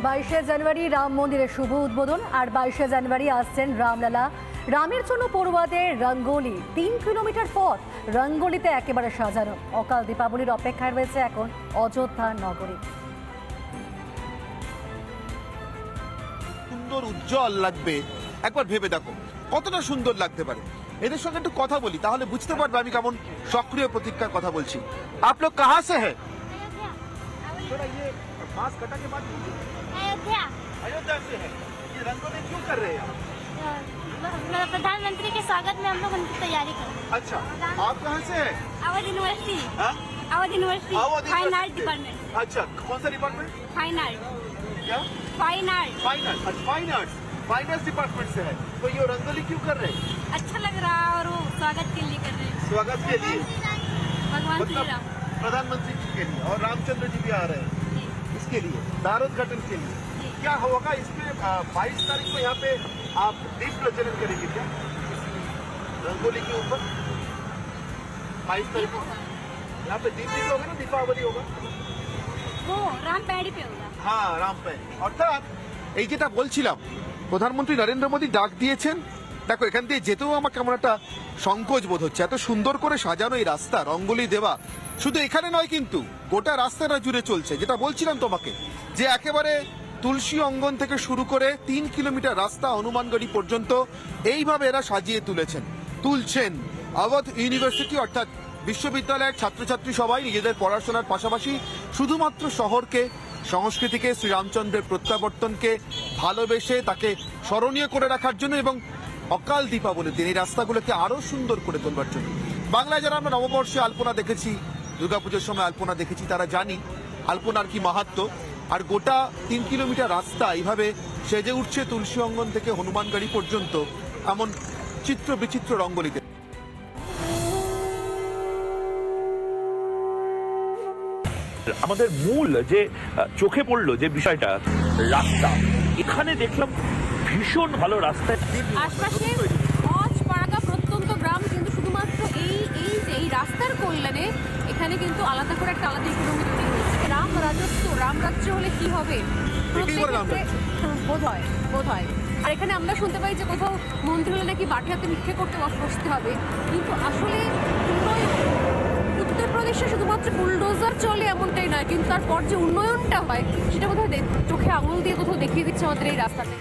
22শে জানুয়ারি রাম মন্দিরের শুভ উদ্বোধন আর 22শে জানুয়ারি আসছেন রামলালা। রামের জন্য পড়ুয়াদের রঙ্গোলি, 3 কিলোমিটার পথ রঙ্গোলিতে একেবারে সাজানো। অকাল দীপাবলির অপেক্ষায় রয়েছে এখন অযোধ্যা নগরী। সুন্দর উজ্জ্বল লাগবে, একবার ভেবে দেখো কতটা সুন্দর লাগতে পারে। এদের সঙ্গে একটু কথা বলি, তাহলে বুঝতে পারবে আমি কেমন সক্রিয় প্রতিজ্ঞার কথা বলছি। आप लोग कहाँ से हैं? थोड़ा ये मास्क हटा के बात कीजिए। अयोध्या से है। ये रंगोली क्यों कर रहे हैं? प्रधानमंत्री के स्वागत में हम लोग उनकी तैयारी कर रहे हैं। अच्छा, आप कहाँ से हैं? Awadh university. Awadh university fine art department. अच्छा, कौन सा डिपार्टमेंट? Fine art. क्या? Fine art. Fine art. अच्छा, fine arts, fine arts department से है। तो ये रंगोली क्यों कर रहे हैं? अच्छा लग रहा है और वो स्वागत के लिए कर रहे हैं। स्वागत के लिए भगवान श्री राम, प्रधानमंत्री जी के लिए, और रामचंद्र जी भी आ रहे हैं इसके लिए, दारोद्घाटन के लिए। क्या होगा इसमें 22 तारीख को यहाँ पे आप दीप प्रज्वलन करेंगे क्या रंगोली के ऊपर? 22 तारीख को यहाँ पे दीप भी होगा ना, दीपावली होगा। वो राम पैड़ी पे होगा। হ্যাঁ, রামপাই। অর্থাৎ এই যেটা বলছিলাম, প্রধানমন্ত্রী নরেন্দ্র মোদী ডাক দিয়েছেন। দেখো, এখান দিয়ে যেতেও আমার কেমন একটা সংকোচ বোধ হচ্ছে। এত সুন্দর করে সাজানো এই রাস্তা, রঙ্গোলি দেওয়া শুধু এখানে নয়, কিন্তু গোটা রাস্তাটা জুড়ে চলছে। যেটা বলছিলাম তোমাকে, যে একেবারে তুলসী অঙ্গন থেকে শুরু করে 3 কিলোমিটার রাস্তা হনুমানগড়ি পর্যন্ত এইভাবে এরা সাজিয়ে তুলছেন। অবধ ইউনিভার্সিটি অর্থাৎ বিশ্ববিদ্যালয়ের ছাত্রছাত্রী সবাই নিজেদের পড়াশোনার পাশাপাশি শুধুমাত্র শহরকে, সংস্কৃতিকে, শ্রীরামচন্দ্রের প্রত্যাবর্তনকে ভালোবেসে তাকে স্মরণীয় করে রাখার জন্য এবং অকাল দীপাবলির দিন এই রাস্তাগুলোকে আরো সুন্দর করে তোলবার জন্য। বাংলায় যারা আমরা নববর্ষে আলপনা দেখেছি, দুর্গাপুজোর সময় আলপনা দেখেছি, তারা জানি আলপনার কি মাহাত্ম্য। আর গোটা 3 কিলোমিটার রাস্তা এইভাবে সেজে উঠছে তুলসী অঙ্গন থেকে হনুমানগড়ি পর্যন্ত এমন চিত্র বিচিত্র রঙ্গোলিতে। আমাদের মূল যে চোখে পড়লো যে বিষয়টা, রাস্তা, এখানে দেখলাম ভীষণ ভালো রাস্তা। আশপাশে অজ পাড়াগা প্রত্যন্ত গ্রাম, কিন্তু শুধুমাত্র এই রাস্তার কল্যাণে এখানে কিন্তু আলাদা করে একটা আলাদা ইকোনমি তৈরি হয়েছে। রাম রাজত্ব, রাম রাজ্য হলে কি হবে বোধ হয়। আর এখানে আমরা শুনতে পাই যে কোথাও মন্ত্রী হলে নাকি বাটি হাতে ভিক্ষে করতে বসতে হবে, কিন্তু আসলে উত্তরপ্রদেশে শুধুমাত্র বুলডোজার চলে এমনটাই নয়, কিন্তু তারপর যে উন্নয়নটা হয় সেটা বোধহয় চোখে আঙুল দিয়ে কোথাও দেখিয়ে দিচ্ছে আমাদের এই রাস্তাতে।